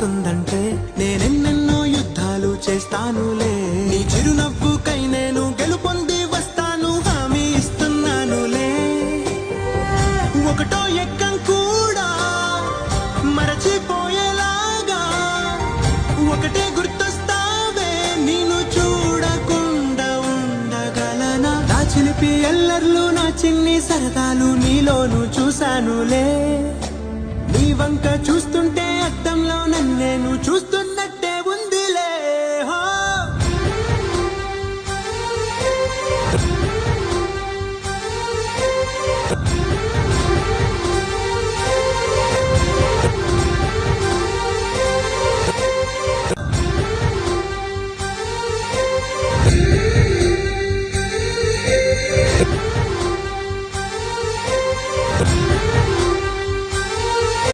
వస్తుందంటే నేనెన్నెన్నో యుద్ధాలు చేస్తానులే. నీ చిరునవ్వుకై నేను గెలుపొంది వస్తాను, హామీ ఇస్తున్నానులే. ఒకటో ఎక్కం కూడా మరచిపోయేలాగా ఒకటే గుర్తొస్తావే, నేను చూడకుండా ఉండగలనా? నా చిలిపి ఎల్లర్లు నా చిన్ని సరదాలు నీలోను చూశానులే. నీ వంక చూస్తుంటే అద్దంలో నన్నేను చూస్తున్నట్టే